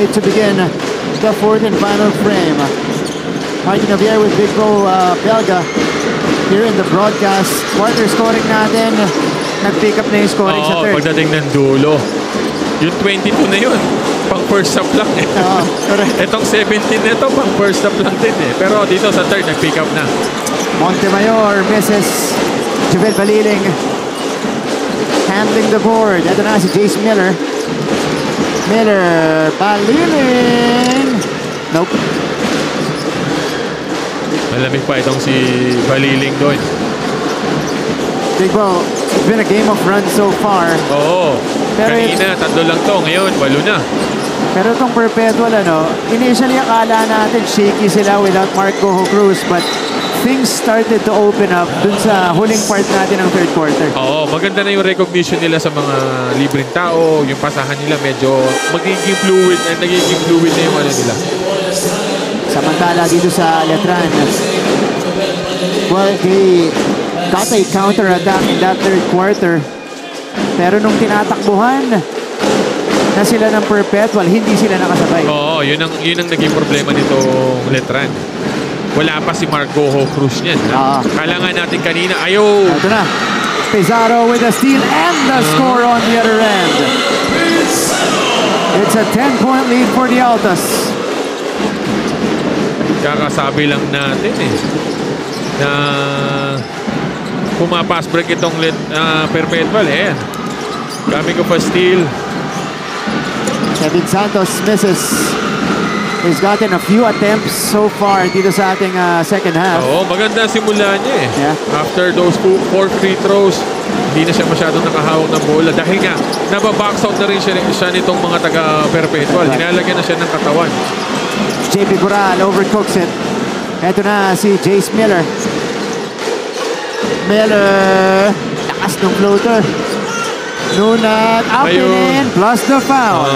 ready to begin the fourth and final frame. Martin Javier with Big Bro Belga here in the broadcast. Quarter scoring natin. Nag-pick up na yung scoring sa third. Pagdating ng dulo. Yung 22 na yun. Pang first up lang eh. Itong 17 na ito, pang first up lang din eh. Pero dito sa third, nag-pick up na. Montemayor misses. Jovel Baliling handling the board. Ito na si Jace Miller. Baliling. Nope. Malamig pa itong si Baliling doon. Big Bro, it's been a game of runs so far. Oo. Kanina, 3 lang to. Ngayon, 8 na. Pero itong Perpetual, initially akala natin shaky sila without Marco Cruz, but things started to open up dun sa huling part natin ng third quarter. Oo, maganda na yung recognition nila sa mga libreng tao. Yung pasahan nila medyo nagiging fluid na yung nila. Samantala dito sa Letran, well, they got a counter-attack in that third quarter. Pero nung tinatakbuhan na sila ng Perpetual, hindi sila nakasabay. Oo, yun ang naging problema nitong Letran. Wala pa si Marco Cruz niyan. Kala nga natin kanina, ayaw. Ito na. Pizarro with a steal and the score on the other end. It's a 10-point lead for the Altas. Kakasabi lang natin na pumapass break itong Perpetual eh. Coming of a steal. Kevin Santos misses. He's gotten a few attempts so far dito sa ating second half. Oo, maganda simula niya eh. Yeah. After those 4 free throws, hindi na siya masyadong nakahawak ng bola. Dahil nga, nababox out na rin siya nitong mga taga-Perpetual. Hinalagyan na siya ng katawan. JP Gural overcooks it. Ito na si Jace Miller. Lakas ng floater. Nunat, up and in, plus the foul.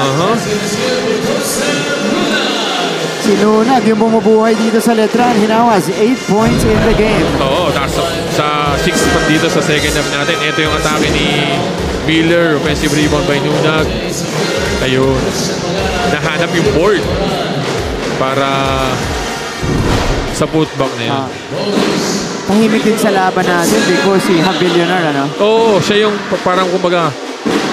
Si Nunat, yung bumubuhay dito sa Letran, hinawas 8 points in the game. Oo, sa 6 pa dito sa second half natin. Ito yung atake ni Miller. Offensive rebound by Nunat. Ayun. Nahanap yung board para sa putback na yun. Tahimik din sa laban natin because si Habilionar, Oo, siya yung parang kumbaga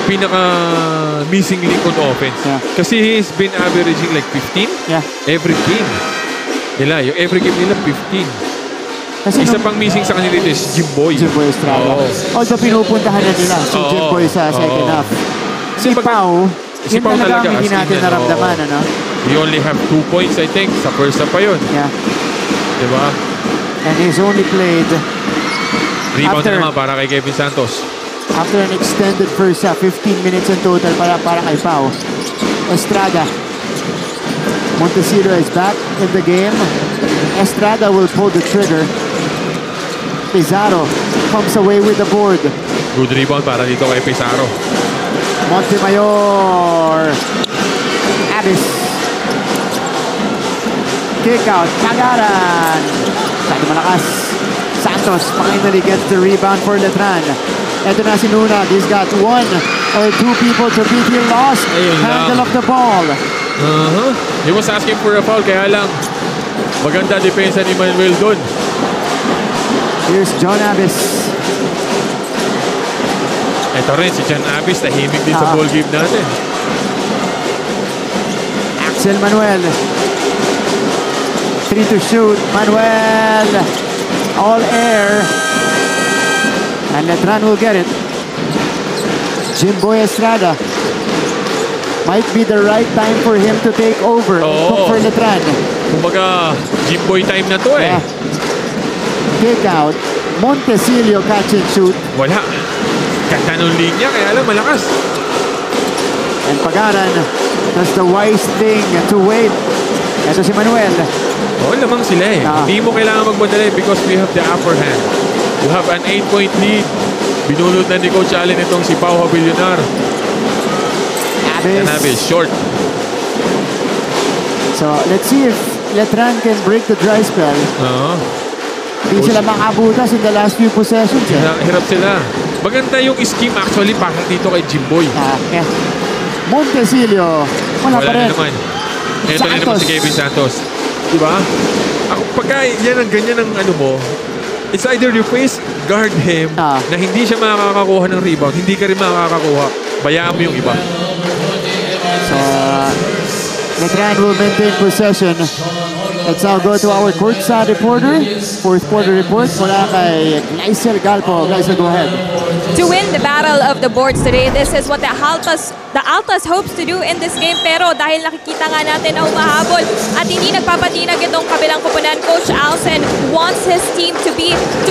pinaka-missing link on offense. Yeah. Kasi he's been averaging like 15 every game. Yung every game nila 15. Kasi isa pang missing sa kanila is Jimboy. Jimboy Estrada. Although pinupuntahan na nila si Jimboy sa second half. Si Pau, yun talaga hindi natin naramdaman. We only have 2 points, I think. Sa first half pa yun. Yeah. Diba? And he's only played rebound na naman para kay Kevin Santos. After an extended first half, 15 minutes in total para kay Pau. Estrada. Montecillo is back in the game. Estrada will pull the trigger. Pizarro comes away with the board. Good rebound para dito kay Pizarro. Montemayor. Abis. Kick out. Pagaran. Saan malakas. Santos finally gets the rebound for Letran. Ito na si Nuna. He's got 1 or 2 people to beat. He lost handle of the ball. He was asking for a foul. Kaya lang maganda depensa ni Manuel doon. Here's John Abis. Ito rin si John Abis. Tahimik din sa ball game natin. Axel Manuel. 3 to shoot. Manuel. All air. And Letran will get it. Jimboy Estrada. Might be the right time for him to take over for Letran. Kumbaga, Jimboy time na to eh. Kick out. Montecillo catch and shoot. Wala. Ganda nung linya, kaya lang malakas. And Pagaran does the wise thing to wait. Ito si Manuel. Lamang sila eh. Hindi mo kailangan magmadali because we have the upper hand. You have an 8-point lead. Binulot na ni Coach Allen itong si Pau Habilionar. Abis short. So, let's see if Letran can break the dry spell. Hindi sila makabutas in the last few possessions. Hirap sila. Maganda yung scheme actually para dito kay Jimboy. Montecillo. Wala pa rin. Ito na naman si Kevin Santos. Diba? Ako, pagka yan ang ganyan ang ano mo, it's either you face guard him na hindi siya makakakuha ng rebound, hindi ka rin makakakuha. Bayaan mo yung iba. So, Letran will maintain possession. Let's now go to our courtside reporter. Fourth quarter report mula kay Gleisel Galpo. Gleisel, go ahead. To win the battle of the boards today, this is what the Altas hopes to do in this game. Pero dahil nakikita nga natin na humahabol at hindi nagpapatinag itong kabilang kupunan, Coach Alsen wants his team to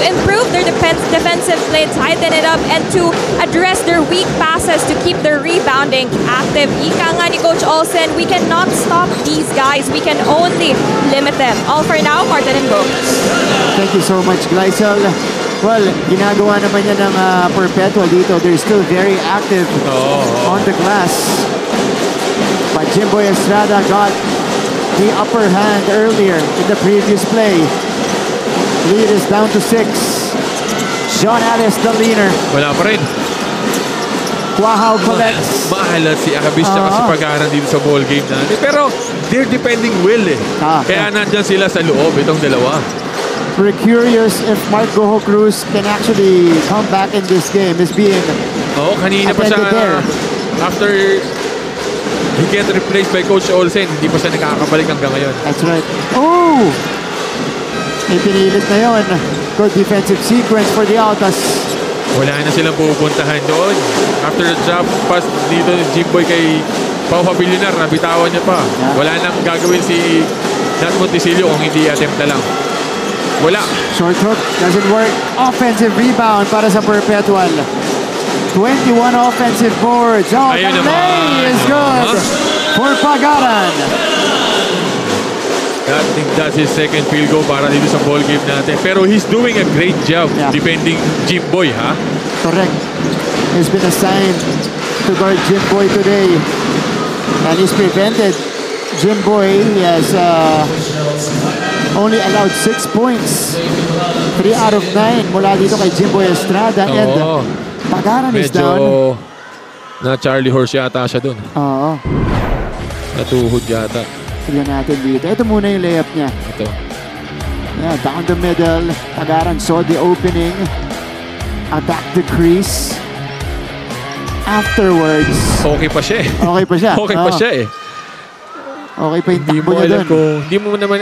improve their defensive play, tighten it up, and to address their weak passes to keep their rebounding active. Ika nga ni Coach Alsen, we cannot stop these guys. We can only limit them. All for now, Martin and Bo. Thank you so much, Gleisel. Well, ginagawa naman niya ng Perpetual dito. They're still very active on the glass. But Jimboy Estrada got the upper hand earlier in the previous play. Lead is down to 6. John Alice, the leaner. Wala pa rin. Wow, collects. Mahalat si Abis tsaka si Pagaran dito sa ball game natin. Pero they're defending well eh. Kaya nandyan sila sa loob, itong dalawa. We're curious if Mark Goho Cruz can actually come back in this game. Is being kanina pa siya after he get replaced by Coach Olsen, hindi pa siya nakakabalik hanggang ngayon. That's right. Oh! May pinilit na yun. Good defensive sequence for the Altas. Wala na silang pupuntahan doon. After the drop pass dito ni Jimboy kay Pau Habilinar, nabitawan niya pa. Wala nang gagawin si Nat Montisilio kung hindi attempt na lang. Wala. Short hook doesn't work. Offensive rebound para sa Perpetual. 21 offensive boards. Oh, the lay is good for Pagaran. I think that's his second field goal para dito sa ball game natin. Pero he's doing a great job defending Jimboy, ha? Correct. He's been assigned to guard Jimboy today. And he's prevented Jimboy. He has only allowed 6 points. 3 out of 9 mula dito kay Jimboy Estrada. And Pagaran is down. Na Charlie Horse yata siya dun. Oo. Natuhod yata. Tignan natin dito. Ito muna yung layup niya. Ito. Yeah, down the middle. Pagaran saw the opening. Attack the crease. Afterwards. Okay pa siya eh. Okay pa siya. Okay pa siya eh. Okay pa yung takbo niya doon. Hindi mo naman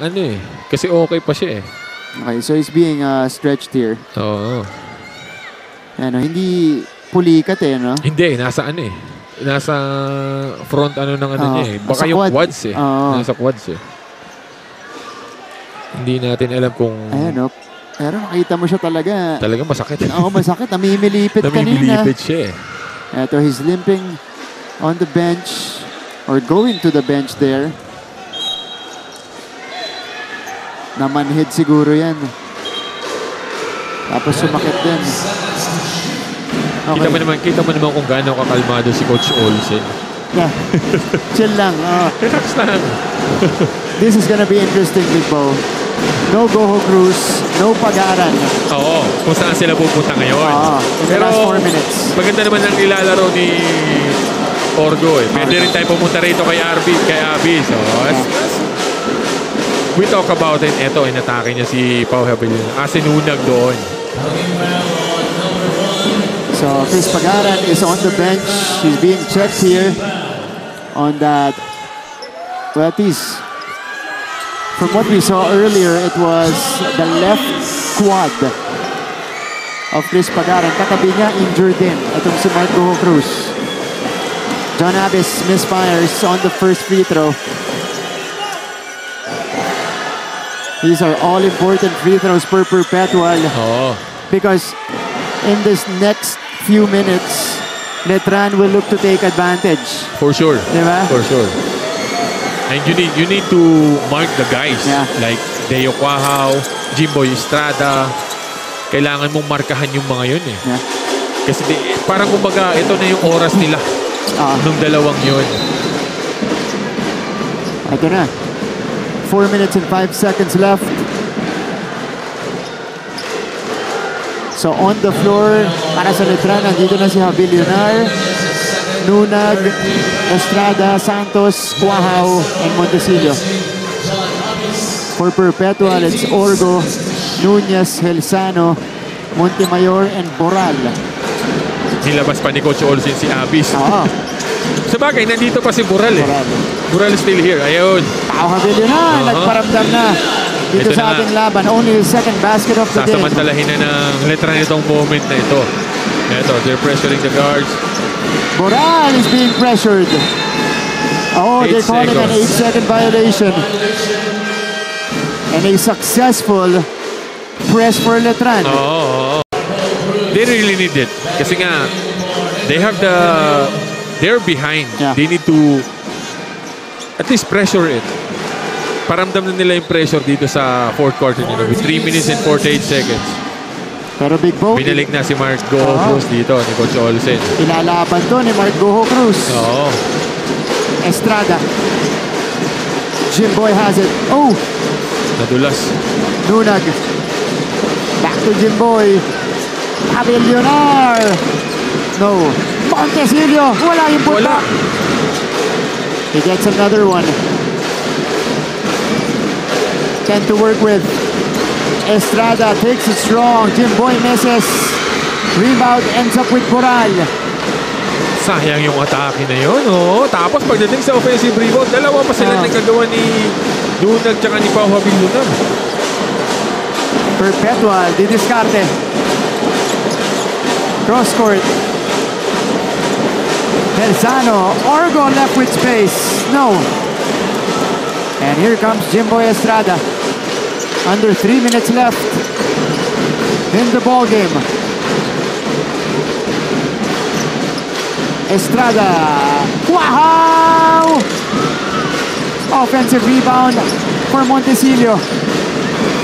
ano eh. Kasi okay pa siya eh. Okay, so he's being stretched here. Oo. Ano, hindi pulikat eh, no? Hindi, nasa ano eh. Nasa front ano ng ano niya eh. Baka yung quads eh. Nasa quads eh. Hindi natin alam kung... Ayan, no? Pero nakita mo siya talaga. Talaga masakit. Oo, masakit. Namimilipit kanina. Namimilipit siya eh. Ito, he's limping on the bench or going to the bench there. Namanhid siguro yan. Tapos sumakit din. Okay. Kita mo naman kung gaano kakalmado si Coach Olsen. Yeah. Chill lang. Relax lang. This is gonna be interesting, Big Bo. No Goho Cruz, no Pagaran. Oo, kung saan sila pupunta ngayon. In the last 4 minutes. Maganda naman ang ilalaro ni Orgo eh. Pwede rin tayo pumunta rito kay Abby. So, we talk about it. Ito, inatake niya si Pau Habilinar. Sinunag doon. So, Chris Pagaran is on the bench. He's being checked here on that. Well, at least from what we saw earlier, it was the left quad of Chris Pagaran. Katabi niya, injured din. Itong si Mark Goho Cruz. John Abis misfires on the first free throw. These are all important free throws per Perpetual. Because in this next few minutes, Letran will look to take advantage. For sure. Diba? For sure. And you need to mark the guys. Like Deo Quahao, Jimboy Estrada. Kailangan mong markahan yung mga yun eh. Kasi parang kumbaga, ito na yung oras nila. Nung dalawang yun. Ito na. 4 minutes and 5 seconds left. So on the floor, para sa Letran, nandito na si Habilinar. Nunag, Estrada, Santos, Cuajao, and Montecillo. For Perpetual, it's Orgo, Nunez, Helsano, Montemayor, and Boral. Nilabas pa ni Coach Olsen si Abis. Oo, Sa bagay, nandito pa si Boral eh. Boral. Boral is still here. Ayun. Pao Habilio na, nagparamdam na dito Ito sa na ating nga. laban. Only his second basket of the game. Sasamantalahin na ng Letran itong moment na ito. Ito, they're pressuring the guards. Boral is being pressured. Oh, 8 they're calling an seconds. 8-second violation. And a successful press for Letran. Oo. They really need it. Kasi nga, they're behind. Yeah. They need to at least pressure it. Paramdam na nila yung pressure dito sa fourth quarter nila with 3 minutes and 48 seconds. Pero Big Bo, Binalig na si Mark Goho Cruz dito ni Coach Olsen. ilalaban to ni Mark Goho Cruz. Oo. Estrada. Jimboy has it. Oh, Nadulas. Nunag. Back to Jimboy. Abelionar. No. Montecillo. Wala yung Wala. punta. He gets another one. 10 to work with. Estrada takes it strong. Jimboy misses. Rebound ends up with Boral. Sayang yung atake na yun. Oh. Tapos pagdating sa offensive rebound, dalawa pa sila nagkagawa ni Dunag tsaka ni Pau Habilunan. Perpetual, didiskarte. Cross court. Helsano, Orgo left with space. No. And here comes Jimboy Estrada. Under 3 minutes left in the ball game. Estrada. Wow! Offensive rebound for Montecillo.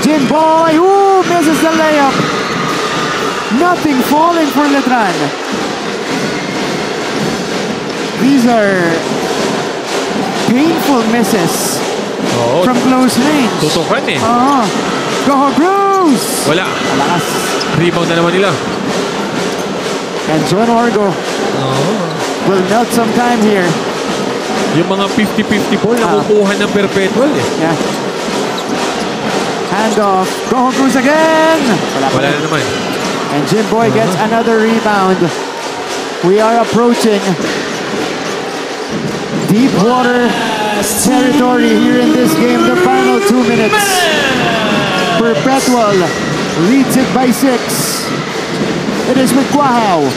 Jimboy, ooh, misses the layup. Nothing falling for Letran. These are painful misses Oo. from close range. Tutukan eh. Goho Cruz! Wala. Malakas. Rebound na naman nila. And John Orgo will melt some time here. Yung mga 50-50 ball nakukuha ng Perpetual eh. Yeah. Handoff. Goho Cruz again! Wala na naman. And Jimboy gets another rebound. We are approaching deep water territory here in this game. The final 2 minutes. Perpetual leads it by 6. It is with Cuajao.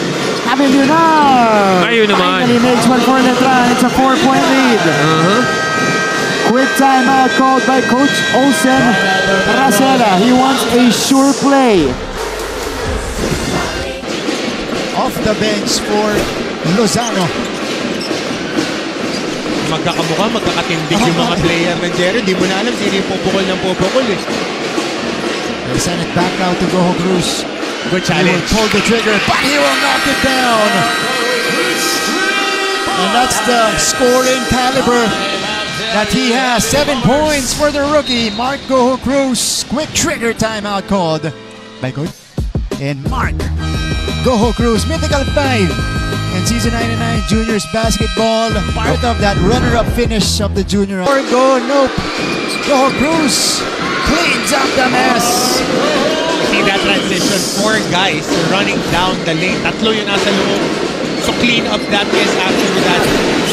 Abelionar Ayun naman. finally makes one for Letran. It's a 4-point lead. Quick timeout called by Coach Olsen Racela. He wants a sure play. Off the bench for Lozano. Magkakamukha, magkakatindig yung mga player ng Jerry. Di mo na alam sino yung pupukol ng pupukol eh. They send it back out to Goho Cruz. Good He will challenge. pull the trigger, but he will knock it down. And that's the scoring caliber that he has. 7 points for the rookie, Mark Goho Cruz. Quick trigger timeout called by Coach. And Mark Goho Cruz, mythical 5 in season 99 juniors basketball. Part of that runner-up finish of the junior. Orgo, nope. Goho Cruz cleans up the mess. See that transition, 4 guys running down the lane. Tatlo yung nasa loob. So clean up that mess after that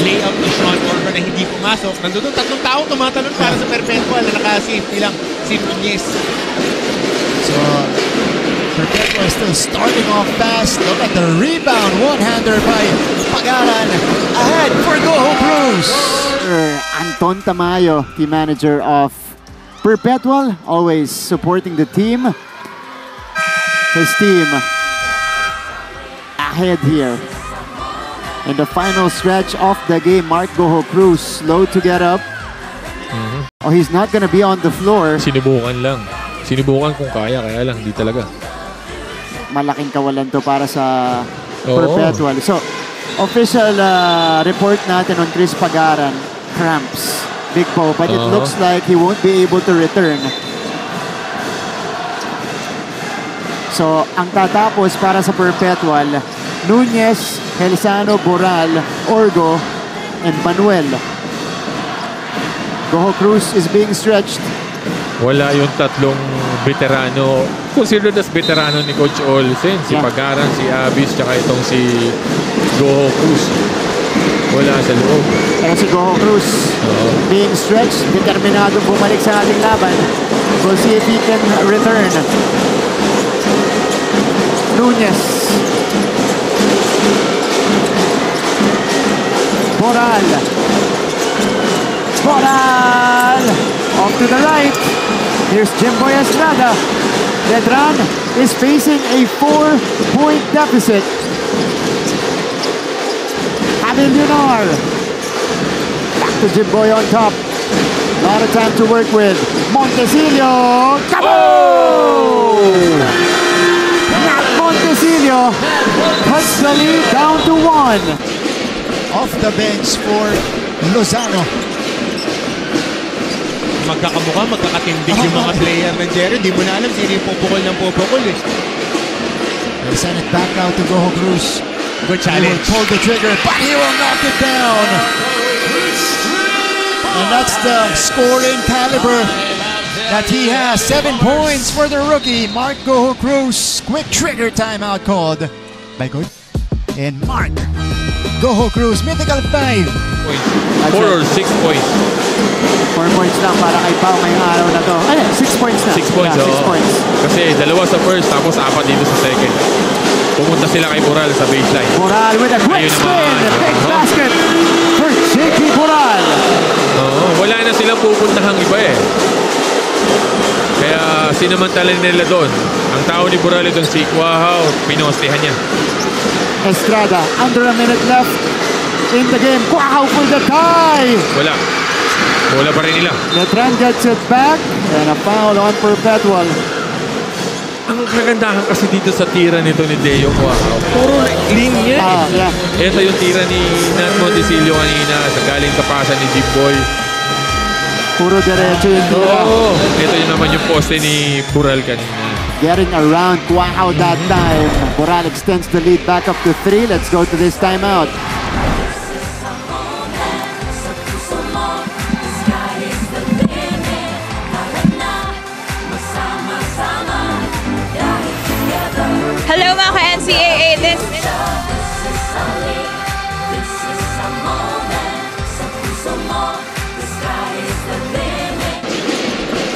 layup ni Sean Orgo na hindi pumasok. Nandun tatlong tao tumatalon para sa Perpetual na naka-safety lang si Nunez. So Perpetual still starting off fast. Look at the rebound. One-hander by Pagaran. Ahead for Goho Cruz. Anton Tamayo, team manager of Perpetual, always supporting the team. His team ahead here. In the final stretch of the game, Mark Goho Cruz slow to get up. Oh, he's not gonna be on the floor. Sinubukan lang. Sinubukan kung kaya lang hindi talaga. Malaking kawalan to para sa Oo. Perpetual. So, official report natin on Chris Pagaran, cramps, Big Bo, but it looks like he won't be able to return. So, ang tatapos para sa Perpetual, Nunez, Helsano, Boral, Orgo, and Manuel. Goho Cruz is being stretched. Wala yung tatlong veterano. Considered as veterano ni Coach Olsen. Si Yeah. Pagaran, si Abis, tsaka itong si Goho Cruz. Wala sa loob. Pero si Goho Cruz being stretched, determinado bumalik sa ating laban. We'll see if he can return. Nunez. Boral. Boral! Off to the right. Here's Jimboy Estrada. Letran is facing a 4-point deficit. Javier Lunar. Back to Jimboy on top. A lot of time to work with. Montecillo. Kaboom! Matt Montecillo puts the lead down to 1. Off the bench for Lozano. Magkakamukha, magkakatindig yung mga player ng Jerry. Di mo na alam sino yung pupukol ng pupukol eh. They send it back out to Goho Cruz. Good He will challenge. pull the trigger, but he will knock it down. And that's the scoring caliber that he has. 7 points for the rookie, Mark Goho Cruz. Quick trigger timeout called by Good. And Mark Goho Cruz, mythical 5. Points. 4 or 6 points. 4 points lang para kay Pao ngayong araw na to. Ay, 6 points na. 6 points, Yeah, 6 oo. points. Kasi dalawa sa first, tapos 4 dito sa second. Pumunta sila kay Boral sa baseline. Boral with a quick Ayun spin. naman. Big basket for JP Boral. Oo, wala na silang pupuntahang iba eh. Kaya sinamantala nila doon. Ang tao ni Boral doon si Quahao, pinostehan niya. Estrada, under a minute left in the game. Wow, for the tie. Wala. Wala pa rin nila. Letran gets it back and a foul on Perpetual. Ang kagandahan kasi dito sa tira nito ni Deo Quahao, puro linya eh. Yeah. Ito yung tira ni Nat Montecillo kanina sa galing sa pasa ni Jimboy. Puro diretso yung tira. Oo. Ito yun naman yung poste ni Boral kanina. Getting around Quahao that time. Boral extends the lead back up to 3. Let's go to this timeout. Hello mga ka-NCAA, this is...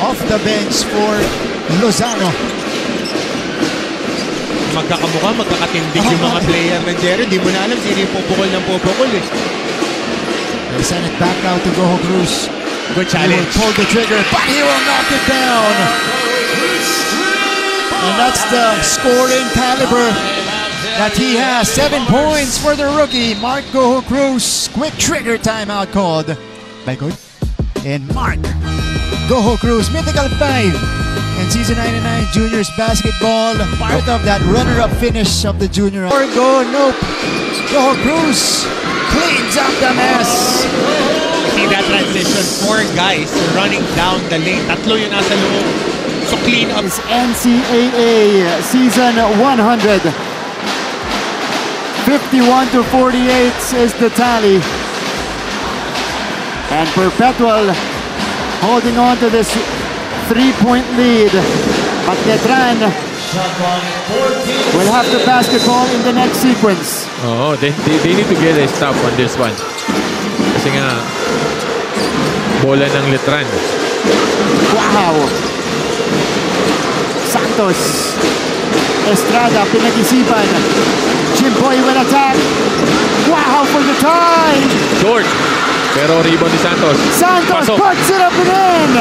Off the bench for Lozano. Magkakamukha, magkakatindig yung mga player ng Jerry. Di mo na alam sino yung pupukol ng pupukol eh. They send it back out to Goho Cruz. Good He will challenge. pull the trigger, but he will knock it down. And that's the scoring caliber that he has. 7 points for the rookie, Mark Goho Cruz. Quick trigger timeout called by Good. And Mark Goho Cruz, mythical 5 in season 99 juniors basketball. Part of that runner-up finish of the junior. Orgo, nope. Goho Cruz cleans up the mess. See that transition, 4 guys running down the lane. Tatlo yun nasa loob. So clean up. It's NCAA season 100. 51 to 48 is the tally. And Perpetual holding on to this 3-point lead. But Letran will have the basketball in the next sequence. Oo, they need to get a stop on this one. Kasi nga, bola ng Letran. Wow! Santos. Estrada, pinag-isipan. Jimboy will attack. Wow for the tie! Short. Pero rebound ni Santos. Santos Pasok. puts it up and in!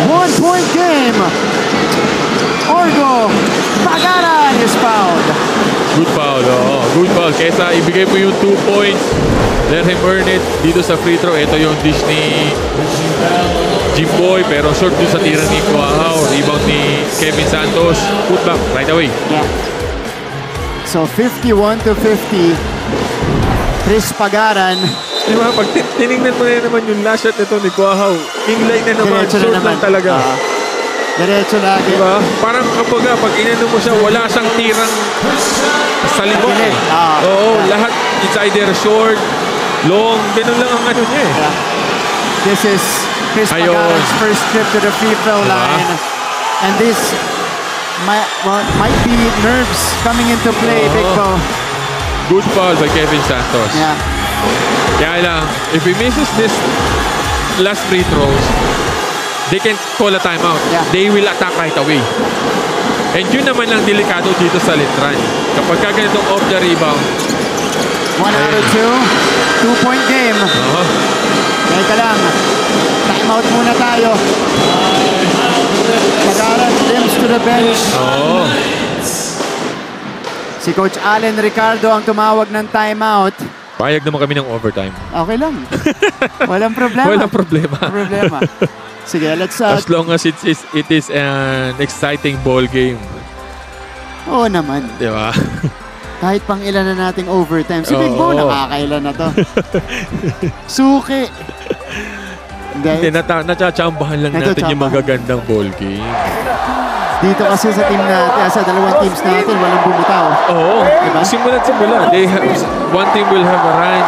1-point game. Orgo, Pagaran is fouled. Good foul. Oo, good foul. Kesa ibigay mo yung 2 points. Let him earn it. Dito sa free throw, ito yung dish ni Jimboy. Pero short dun sa tira ni Quahao. Rebound ni Kevin Santos. Put back right away. Yeah. So 51 to 50. Chris Pagaran. Di ba? Pag tinignan mo na naman yung last shot nito ni Quahao, inline na naman. Diretso na Short naman. lang talaga. Diretso lagi. Diba? Parang kapag inano mo siya, wala siyang tirang sa limot. Gilid. Oo, lahat. It's either short, long, ganun lang ang ano niya eh. Yeah. This is Chris Ayun. Pagaran's first trip to the free throw line. And this might be nerves coming into play, Big Bo. Good foul by Kevin Santos. Yeah. Kaya lang, if he misses this last free throws, they can call a timeout. Yeah. They will attack right away. And yun naman lang delikado dito sa Letran. Kapag ka ganitong off the rebound, 1 out of 2. 2-point game. Teka lang. Timeout muna tayo. Pagaran limps to the bench. Si Coach Allen Ricardo ang tumawag ng timeout. payag naman kami ng overtime. Okay lang. Walang problema. Walang problema. Sige, let's... As long as it is an exciting ball game. Oo naman. Di ba? Kahit pang ilan na nating overtime. Si Big Bo, nakakailan na to. Suki. Hindi, natachambahan lang natin yung magagandang ball game. Dito kasi sa team natin, sa dalawang teams natin, walang bumitaw. Oo. Diba? Simula. One team will have a run.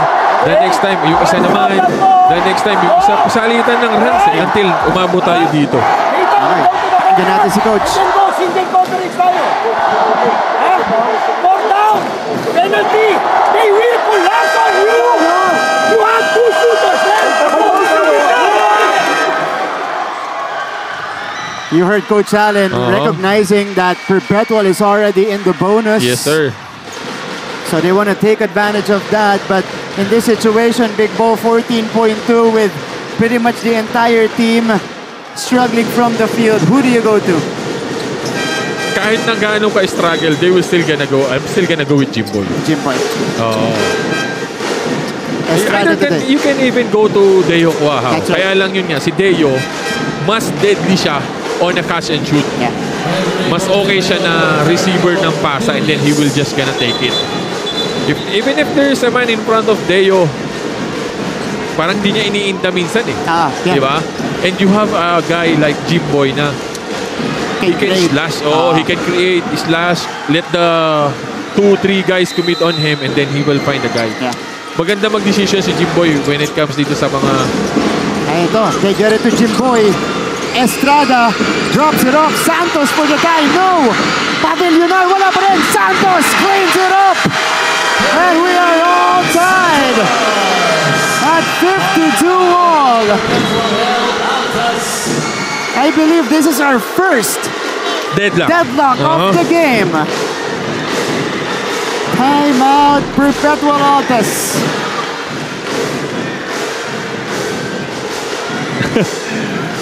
The next time, yung isa naman. The next time, yung isa. Pasalitan ng runs until umabot tayo dito. Okay. Pakinggan natin si Coach. Single coverage tayo. More down. Penalty. They will collapse on you. You have two shooters left. You heard Coach Allen recognizing that Perpetual is already in the bonus. Yes, sir. So they want to take advantage of that. But in this situation, Big Bo 14.2 with pretty much the entire team struggling from the field. Who do you go to? Kahit na gaano ka-struggle, they will still gonna go. I'm still gonna go with Jimboy. Jimboy. Estrada today. You can even go to Deo Cuahaw. That's right. Kaya lang yun nga, si Deo, mas deadly siya on a catch and shoot. Yeah. Mas okay siya na receiver ng pasa and then he will just gonna take it. Even if there's a man in front of Deo, parang di niya iniinta minsan eh. Yeah. Diba? And you have a guy like Jimboy na he can slash. He can create, slash, let the 2-3 guys commit on him and then he will find a guy. Yeah. Maganda mag-decision si Jimboy when it comes dito sa mga... Ay, ito. They get it to Jimboy. Estrada drops it off. Santos for the tie. No! Pavilionar, wala pa rin. Santos cleans it up. And we are all tied at 52 all. I believe this is our first deadlock of the game. Timeout, Perpetual Altas.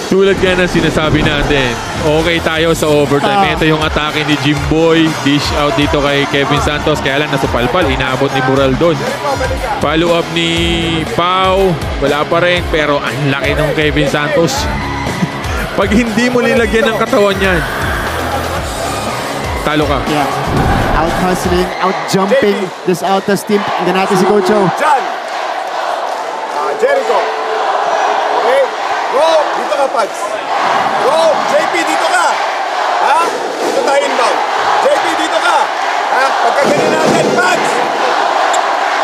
Tulad nga na sinasabi natin, okay tayo sa overtime. Ito yung atake ni Jimboy. Dish out dito kay Kevin Santos. Kaya lang nasupalpal. Inaabot ni Mural doon. Follow up ni Pau. Wala pa rin. Pero ang laki ng Kevin Santos. Pag hindi mo nilagyan ng katawan yan, talo ka. Yeah. Out hustling, out jumping this Altas team. Tingnan natin si Coach O. John. Jericho. Okay. Go. Dito ka, Pads. Go. JP, dito ka. Ha? Dito tayo inbound. JP, dito ka. Ha? Pagkaganin natin, Pads.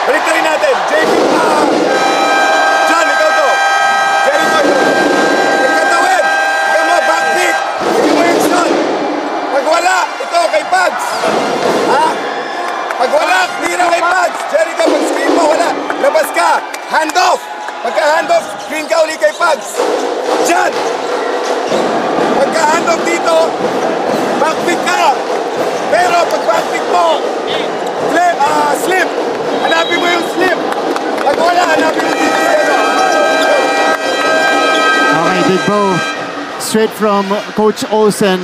Balik na rin natin. JP, John, ikaw to. Jericho. Nagkatawid. Ikaw mo, backbeat. Hindi mo yung shot. Pag wala, ito kay Pads. Ha? Pag wala, tira kay Pads. Jericho, pag-screen mo, wala. Labas ka. Hand off. Pagka-hand off, screen ka uli kay Pads. Diyan. Pagka-hand off dito, backpick ka. Pero pag backpick mo, slip. Hanapin mo yung slip. Pag wala, hanapin mo dito sa Okay, Big Bo. Straight from Coach Olsen.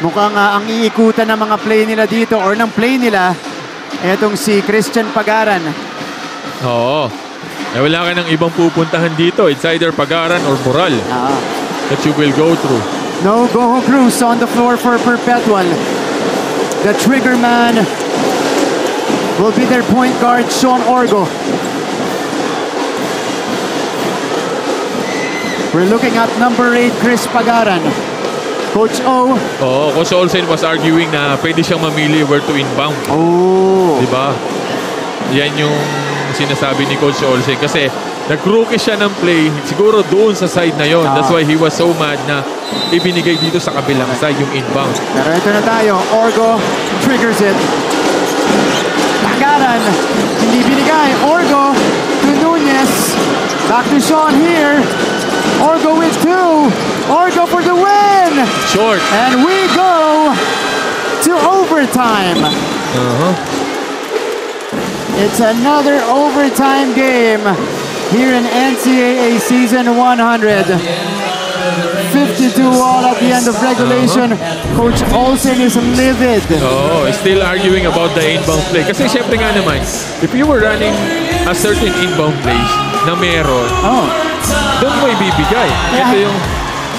Mukhang ang iikutan ng mga play nila dito or ng play nila, etong si Christian Pagaran. Oo. Wala ka ng ibang pupuntahan dito. It's either Pagaran or Mural that you will go through. No Goho Cruz on the floor for Perpetual. The trigger man will be their point guard, Sean Orgo. We're looking at number 8, Chris Pagaran. Coach O. Oo, Coach Olsen was arguing na pwede siyang mamili where to inbound. Oh. Diba? Yan yung sinasabi ni Coach Olsen. Kasi nag-rookie siya ng play siguro doon sa side na yon. That's why he was so mad na ibinigay dito sa kabilang side yung inbound. Pero ito na tayo. Orgo triggers it. Tagaran. Hindi binigay. Orgo to Nunez. Back to Sean here. Orgo with 2. Orgo for the win. Short. And we go to overtime. It's another overtime game here in NCAA Season 100. 52 all at the end of regulation. Coach Olsen is livid. Oh, still arguing about the inbound play. Kasi syempre nga naman, if you were running a certain inbound plays na meron, doon mo ibibigay. Ito yung,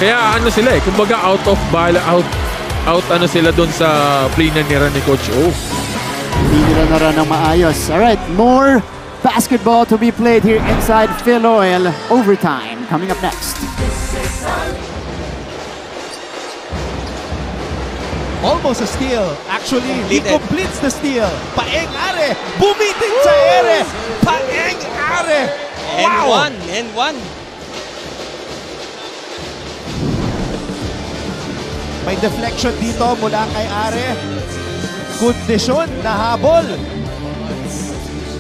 kaya ano sila kumbaga out of ball, out ano sila doon sa play na nira ni Coach O. Hindi nila na ng maayos. Alright, more basketball to be played here inside Phil Oil. Overtime coming up next. Almost a steal. Actually, he completes the steal. Paeng Are. Bumitin sa ere. Paeng Are. Wow. And one. May deflection dito mula kay Are. Kondisyon na habol.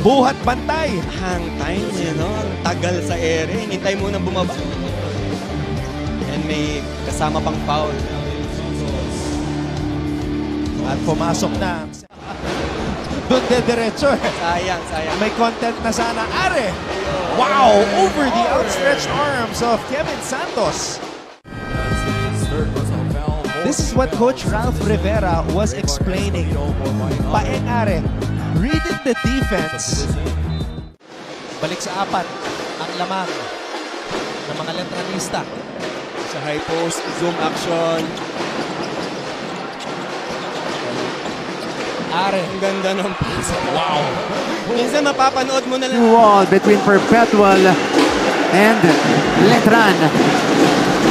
Buhat bantay. Hang time, ang tagal sa ere. Hinintay mo nang bumaba. And may kasama pang foul. At pumasok na. Doon diretso. Sayang. May content na sana. Are. Wow! Over the outstretched arms of Kevin Santos. This is what Coach Ralph Rivera was explaining. Paeng Are, reading the defense. Balik sa apat, ang lamang ng mga letranista. Sa high post, zoom action. Are. Ang ganda ng pass. Wow! Minsan mapapanood mo na lang. Wall between Perpetual and Letran.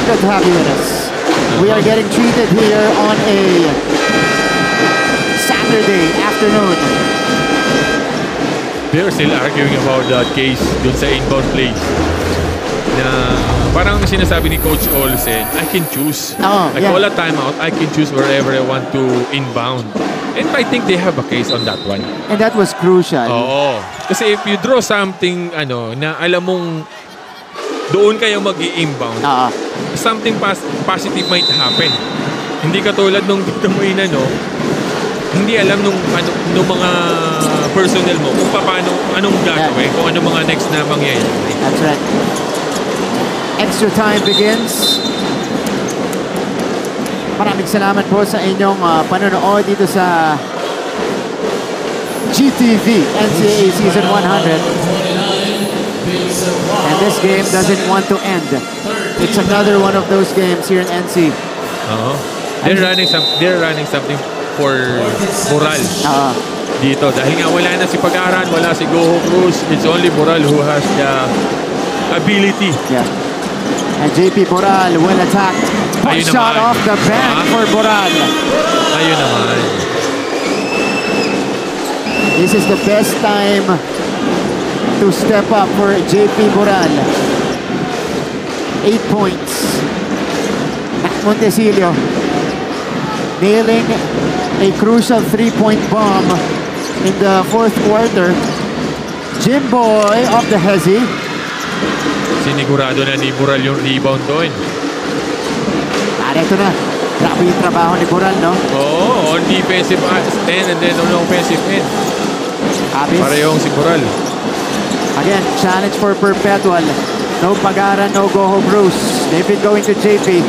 Good to have you with us. We are getting treated here on a Saturday afternoon. They're still arguing about that case dun sa inbound play. Na parang sinasabi ni Coach Olsen, I can choose. I call a timeout, I can choose wherever I want to inbound. And I think they have a case on that one. And that was crucial. Oo. Kasi if you draw something na alam mong doon kayo mag-i-inbound, something positive might happen. Hindi katulad nung dito mo hindi alam nung mga personnel mo kung paano, anong gagawin, kung anong mga next na mangyayari. That's right. Extra time begins. Maraming salamat po sa inyong panonood dito sa GTV NCAA Season 100. And this game doesn't want to end. It's another one of those games here in NC. They're running something for moral dito. Dahil nga wala na si Pag-aran, wala si Goho Cruz. It's only Boral who has the ability. Yeah. And JP Boral will attack. Push shot off the bench for Boral. Ayun naman. This is the best time to step up for JP Boral. 8 points. Montecillo nailing a crucial 3-point bomb in the fourth quarter. Jimboy of the Hezi. Sinigurado na ni Boral yung rebound doon. Ito na. Grabe yung trabaho ni Boral, no? Oo, on defensive end and then on offensive end. Parehong si Boral. Again, challenge for Perpetual. No Pag-aran, no Goho Cruz. They've been going to JP.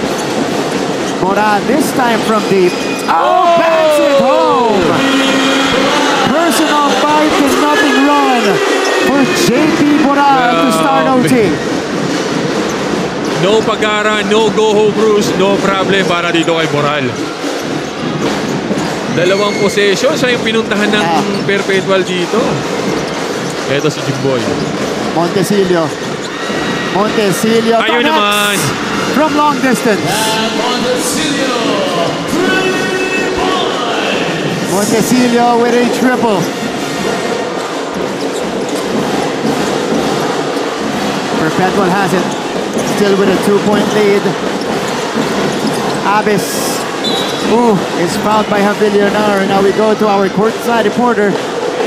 Boral this time from deep. Bats it home! Personal fight and nothing run for JP Boral to start OT. No Pag-aran, no Goho Cruz, no problem para dito kay Boral. Dalawang possession, siya yung pinuntahan ng Perpetual dito. Ito si Jimboy. Montecillo. Ayun naman. from long distance. Montecillo with a triple. Perpetual has it. Still with a 2-point lead. Abis is fouled by Javillionar. Now we go to our courtside reporter,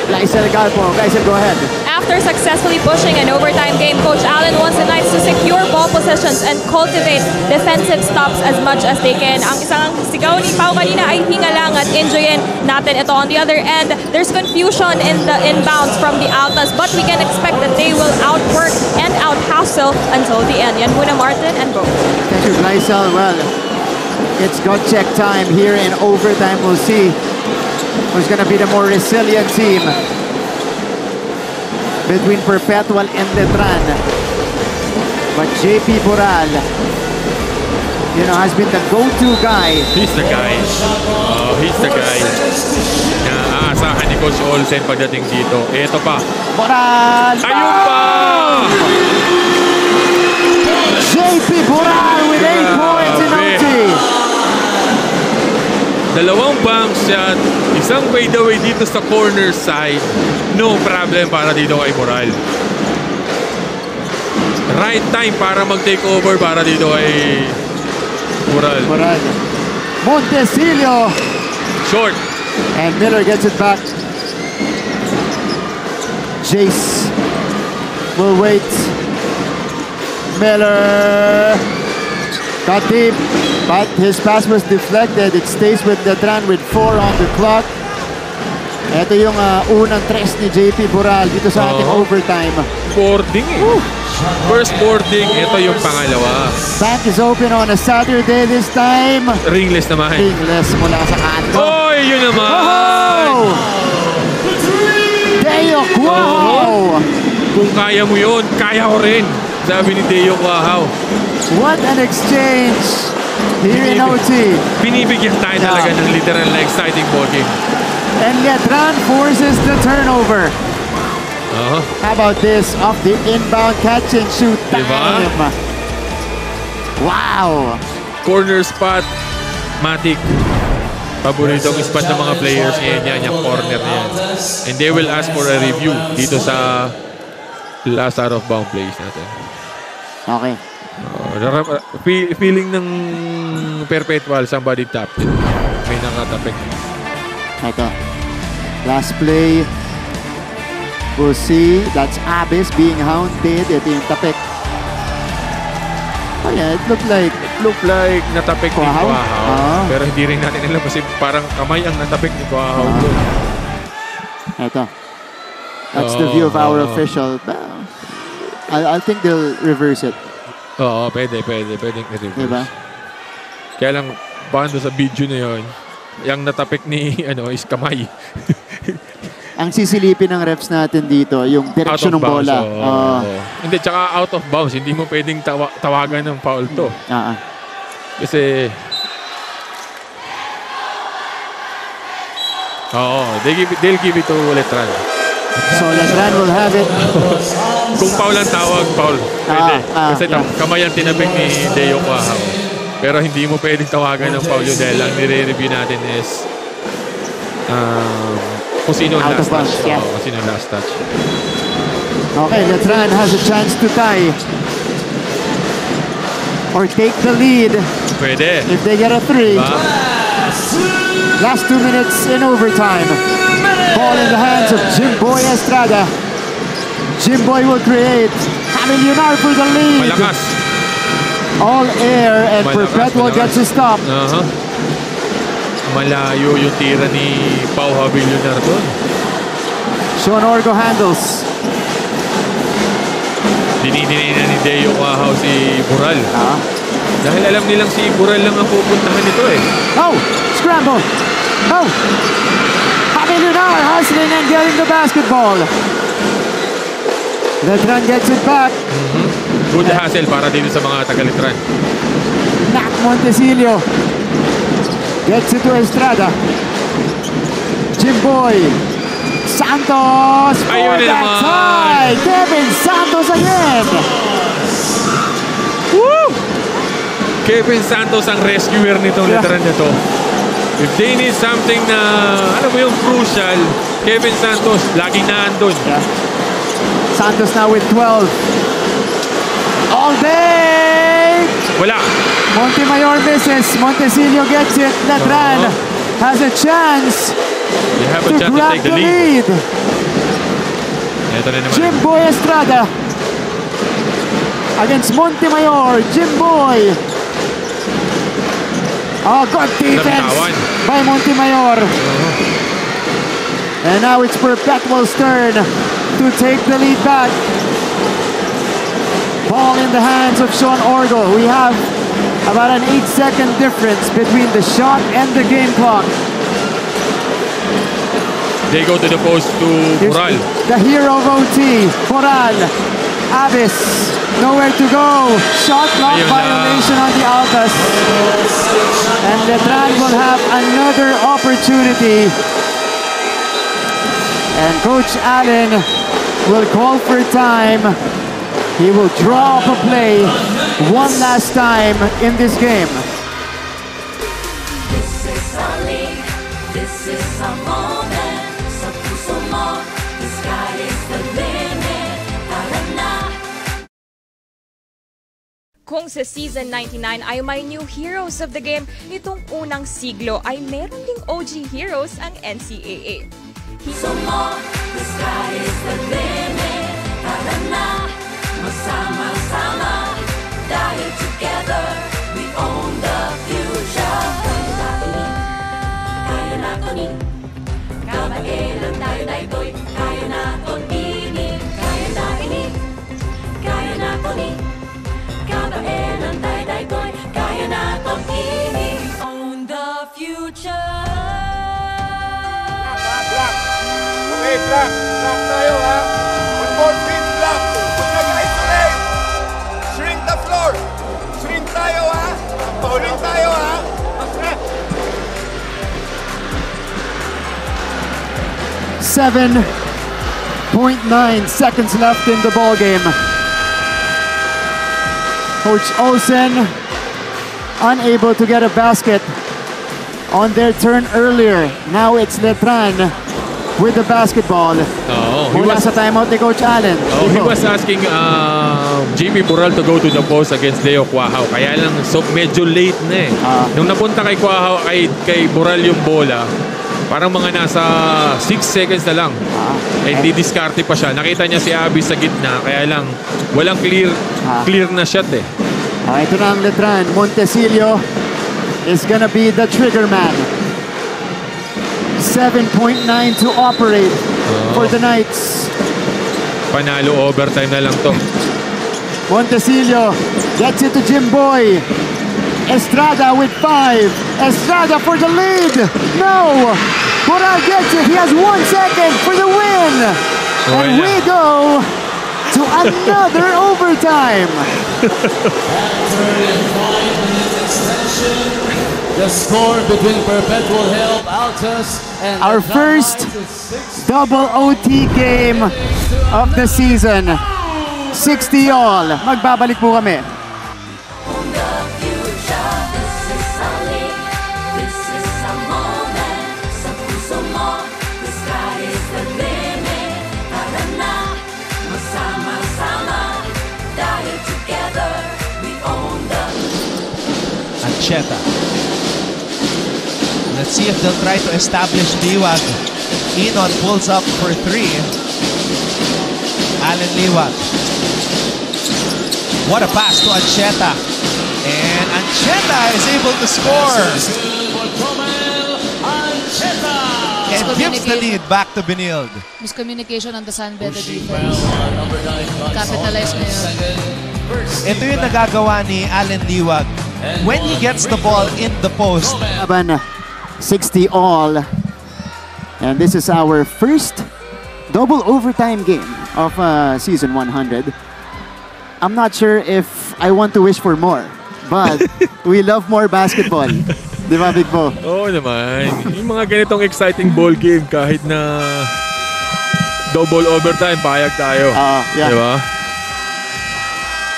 Lysel Galpo. Lysel, go ahead. After successfully pushing an overtime game, Coach Allen wants the Knights to secure ball possessions and cultivate defensive stops as much as they can. Ang isang sigaw ni Pau kanina ay hinga lang at enjoyin natin ito. On the other end, there's confusion in the inbounds from the Altas, but we can expect that they will outwork and out-hustle until the end. Yan muna, Martin and Bo. Thank you, Lysel. Well, it's gut check time here in overtime. We'll see who's going to be the more resilient team between Perpetual and Letran. But JP Boral, has been the go-to guy. He's the guy. He's the guy na aasahan ni Coach Olsen pagdating dito. Ito pa. Boral! Ayun pa! JP Boral with 8 points in OT. Dalawang bank shot, isang fadeaway dito sa corner side. No problem para dito kay Boral. Right time para mag-take over para dito kay Boral. Montecillo. Short. And Miller gets it back. Jace will wait. Miller got deep, but his pass was deflected. It stays with Letran with 4 on the clock. Ito yung unang tres ni JP Boral dito sa ating overtime. Boarding eh. First boarding, ito yung pangalawa. Bank is open on a Saturday this time. Ringless naman. Ringless mula sa kanto. Oy, yun naman! Oh! Deo Cuajo! Kung kaya mo yun, kaya ko rin. Sabi ni Deo Cuajo. What an exchange here in OT. Binibigyan tayo talaga ng literal na exciting ball game. And Letran forces the turnover. How about this? Off the inbound catch and shoot time. Diba? Wow! Corner spot, Matic. Paboritong spot ng mga players yan, yung corner na yan. And they will ask for a review dito sa last out of bound plays natin. Okay. Feeling ng Perpetual, somebody tapped it. May nakatapik. Ito. Last play. We'll see. That's Abis being hounded. Ito yung tapik. Oh yeah, it looked like natapik ni Cuajo. Pero hindi rin natin alam kasi parang kamay ang natapik ni Cuajo. Ito. That's the view of our official. I think they'll reverse it. Oo, pwedeng i-reverse. Diba? Kaya lang, baka sa video na yun, yung natapik ni is kamay. Ang sisilipin ng refs natin dito, yung direksyon ng bola. Hindi, tsaka out of bounds. Hindi mo pwedeng tawagan ng foul to. Kasi, they'll give it to Letran. So Letran will have it. Kung foul ang tawag, foul. Pwede. Kasi kamay ang tinapik ni Deo Cuajo. Pero hindi mo pwedeng tawagan ng foul yun dahil ang nire-review natin is kung sino ang last touch. Kung sino ang last touch. Okay, Letran has a chance to tie. Or take the lead. Pwede. If they get a 3. Last 2 minutes in overtime. Ball in the hands of Jimboy Estrada. Jimboy will create. Javillionar for the lead. Malakas. All air and Perpetual gets a stop. Malayo yung tira ni Pau Javillionar doon. Sean Orgo handles. Dinidinay na ni Deo Cuajo si Boral. Dahil alam nilang si Boral lang ang pupuntahan nito eh. Oh! Scramble! Oh! Javillionar hustling and getting the basketball. Letran gets it back. Good hustle para dito sa mga taga-Letran. Nat Montecillo gets it to Estrada. Jimboy. Santos for that tie. Kevin Santos again. Woo! Kevin Santos ang rescuer nitong Letran na to. If they need something na, ano mo yung crucial, Kevin Santos, laging naandun. Yeah. Santos now with 12. All day! Wala. Montemayor misses. Montecillo gets it. Letran has a chance You have a to chance to grab take the the lead. lead. Ito na naman. Jimboy Estrada against Montemayor. Jimboy. Oh, good defense by Montemayor. And now it's Perpetual's turn to take the lead back. Ball in the hands of Sean Orgo. We have about an 8-second difference between the shot and the game clock. They go to the post to Coral. The hero of OT, Coral. Avis, nowhere to go. Shot clock violation on the Altas. And Letran will have another opportunity. And Coach Allen will call for time. He will draw up a play one last time in this game. This is our league. This is our moment. So puso mo, the sky is the limit. Tara na. Kung sa Season 99 ay may new heroes of the game, itong unang siglo ay meron ding OG heroes ang NCAA. Puso mo, the sky is the limit. Tara na, masama-sama. Dahil together, we own the future. Kaya nato ni, kabailan tayo daytoy. Kaya nato ini, kaya na ini. Kaya nato ni, kabailan tayo daytoy. Kaya nato ini, own the future. Black. Okay, black. Black tayo, ha? One more feet, black. Huwag nag-isolate. Shrink the floor. Shrink tayo, ha? Shrink tayo, ha? 7.9 seconds left in the ball game. Coach Olsen unable to get a basket on their turn earlier. Now it's Letran with the basketball. Mula sa timeout ni Coach Allen. He was asking Jimmy Burral to go to the post against Leo Quahao. Kaya lang medyo late na eh. Nung napunta kay Quahao, kay Burral yung bola, parang mga nasa 6 seconds na lang. Hindi diskarte pa siya. Nakita niya si Abby sa gitna. Kaya lang walang clear na shot eh. Ito na ang Letran. Montecillo is gonna be the trigger man. 7.9 to operate for the Knights. Panalo overtime na lang to. Montecillo gets it to Jimboy. Estrada with 5. Estrada for the lead. No! Coral gets it. He has 1 second for the win. And we go to another overtime. The score between Perpetual Help, Altas, and our first double OT game of the season. 60 all. Magbabalik po kami. Ancheta. Let's see if they'll try to establish Liwag. Enon pulls up for 3. Allen Liwag. What a pass to Ancheta. And Ancheta is able to score. And gives the lead back to Benilde. Miscommunication on the San Beda defense. Capitalize na yun. Ito yung nagagawa ni Allen Liwag. When he gets the ball in the post. 60 all. And this is our first double overtime game of season 100. I'm not sure if I want to wish for more, but we love more basketball. Di ba, Big Bo? Oo naman. Yung mga ganitong exciting ball game, kahit na double overtime, payag tayo. Yeah. Di ba?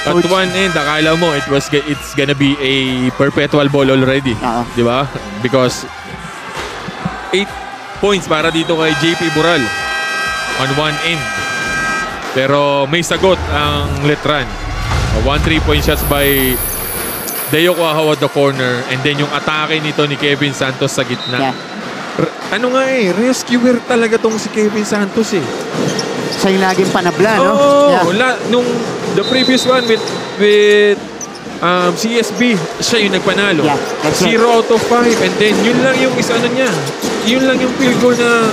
At one end, akala mo it's gonna be a perpetual ball already. Di ba? Because 8 points para dito kay JP Boral on one end. Pero may sagot ang Letran. 1 3-point shots by Deo Quahaw at the corner, and then yung atake nito ni Kevin Santos sa gitna. Ano nga rescuer talaga tong si Kevin Santos eh. Siya yung laging panabla, no? Nung the previous one with CSB, siya yung nagpanalo. 0 out of 5, and then yun lang yung isa niya. Yun lang yung field goal na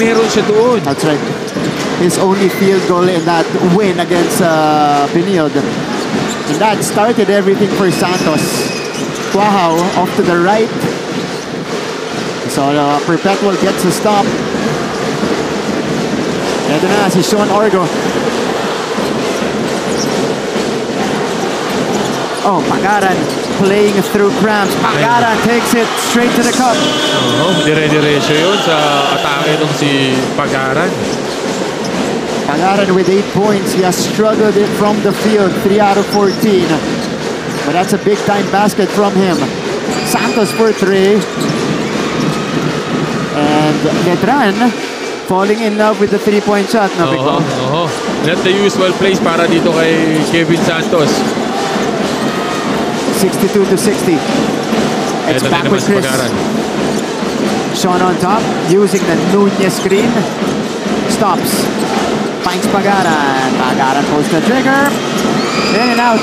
meron siya doon. That's right. His only field goal in that win against Benilde. And that started everything for Santos. Quahaw off to the right. So Perpetual gets a stop. Ito na si Sean Orgo. Oh, Pagaran playing through cramps. Pagaran takes it straight to the cup. Dire-diretso yun sa atake itong si Pagaran. Pagaran with 8 points. He has struggled it from the field, 3 out of 14. But that's a big-time basket from him. Santos for 3. And Letran falling in love with the 3-point shot. No, Big Bo? Not the usual place para dito kay Kevin Santos. 62-60. It's back with Chris. Sean on top, using the Nunez screen. Stops. Finds Pagaran. Pagaran pulls the trigger. In and out.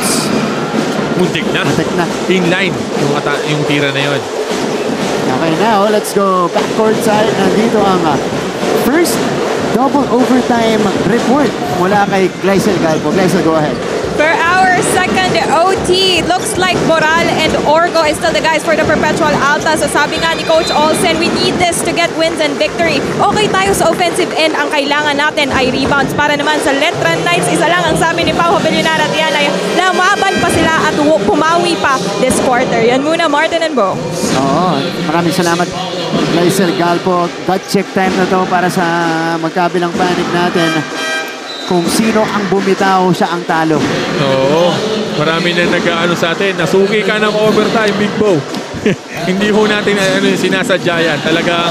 Muntik na. Inline yung tira na yun. Okay, now let's go backcourt side. Nandito ang first double overtime report mula kay Gleisel Galpo. Gleisel, go ahead. For our second OT, looks like Boral and Orgo is still the guys for the Perpetual Altas. So sabi nga ni Coach Olsen, we need this to get wins and victory. Okay tayo sa offensive end. Ang kailangan natin ay rebounds. Para naman sa Letran Knights, isa lang ang sabi ni Pau Habilinar at yan ay lamaban pa sila at pumawi pa this quarter. Yan muna, Martin and Bo. Maraming salamat. Gleisel Galpo, gut check time na to para sa magkabilang panig natin. Kung sino ang bumitaw, siya ang talo. Marami na nag-ano sa atin. Nasuki ka ng overtime, Big Bo. Hindi ho natin sinasadya yan. Talagang,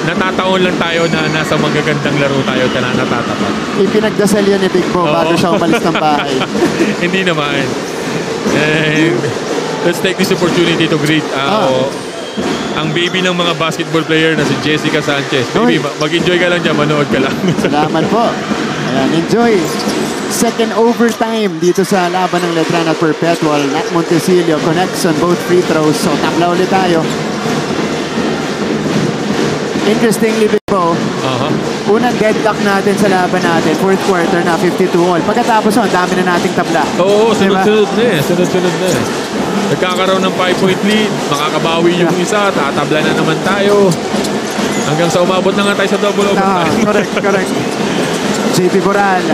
natataon lang tayo na nasa magagandang laro tayo at natatapat. Ipinagdasal yan ni Big Bo bago siya umalis ng bahay. Hindi naman. And let's take this opportunity to greet ang baby ng mga basketball player na si Jessica Sanchez. Baby, mag-enjoy ka lang dyan, manood ka lang. Salamat po. Ayan, enjoy. Second overtime dito sa laban ng Letran at Perpetual. Nat Montesilio connects on both free throws. So, tabla ulit tayo. Interestingly, Big Bo, unang deadlock natin sa laban natin, fourth quarter na 52-all. Pagkatapos, ang dami na nating tabla. Sunod-sunod na eh. Sunod-sunod na eh. Nagkakaroon ng 5-point lead, makakabawi yung isa, tatabla na naman tayo. Hanggang sa umabot na nga tayo sa double overtime. Correct. JP Boral,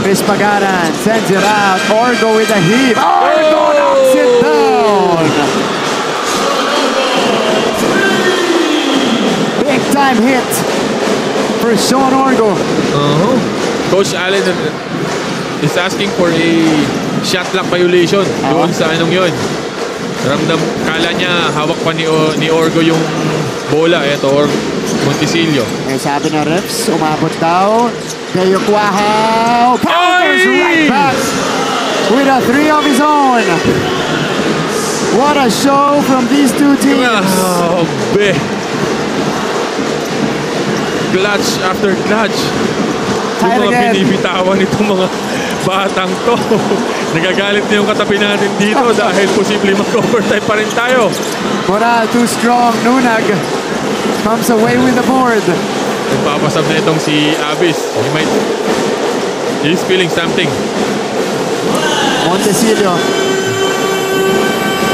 Chris Pagaran, sends it out. Orgo with a heave. Orgo knocks it down. Big time hit for Sean Orgo. Coach Allen is asking for a shot clock violation doon sa anong yun. Kala niya hawak pa ni Orgo yung bola. Ito, Montesilio. Sabi ng refs, umabot daw. Deo Quahaw counters right back with a 3 of his own. What a show from these two teams. Clutch after clutch. Yung mga binibitawan itong mga batang to. Nagagalit na yung katabi natin dito dahil posible mag-overtime pa rin tayo. Boral too strong. Nunag comes away with the board. Nagpapasab na itong si Abis. He's feeling something. Montesilio.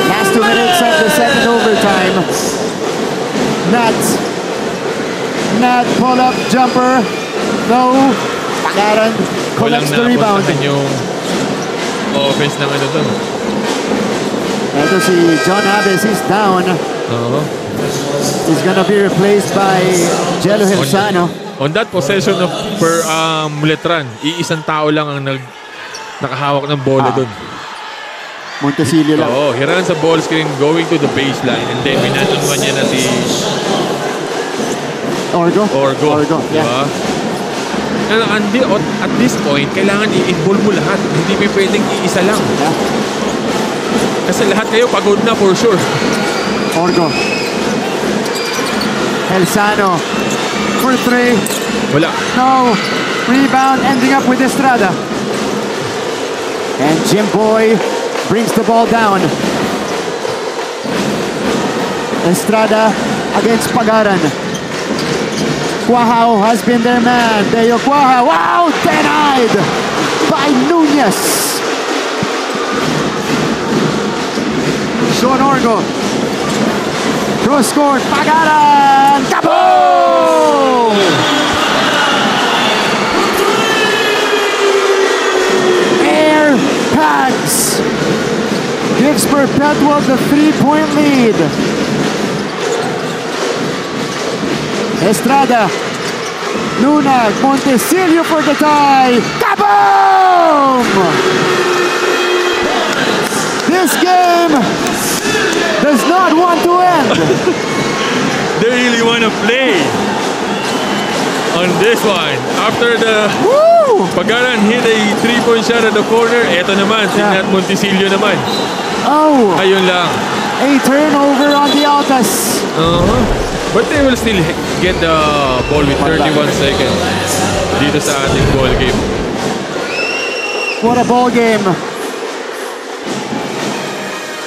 Last 2 minutes of the second overtime. Nat pull-up jumper. No. Pagaran collects the rebound. Yung offense ng ano doon. Ito si John Abis. He's down. He's gonna be replaced by Jello Hilsano. On that possession of Letran, iisang tao lang ang nakahawak ng bola doon. Montesilio lang. Oo, he runs a ball screen going to the baseline and then minanunwan niya na si Orgo. Yeah. Diba? At this point, kailangan i-involve mo lahat. Hindi may pwedeng iisa lang. Yeah. Kasi lahat kayo pagod na for sure. Orgo. Elsano for 3. Wala. No. Rebound ending up with Estrada. And Jimboy brings the ball down. Estrada against Pagaran. Cuajao has been their man. Deo Cuajao. Wow! Denied by Nunez. Sean Orgo. Cross scored. Pagaran. Kaboom! Air Pags gives Perpetual the 3-point lead. Estrada, Nunag, Montesilio for the tie. Kaboom! This game does not want to end. They really want to play on this one. After the Pagaran hit a 3-point shot at the corner, eto naman, si Nat Montesilio naman. Oh! Ayun lang. A turnover on the Altas. But they will still get the ball with 31 seconds dito sa ating ball game. What a ball game.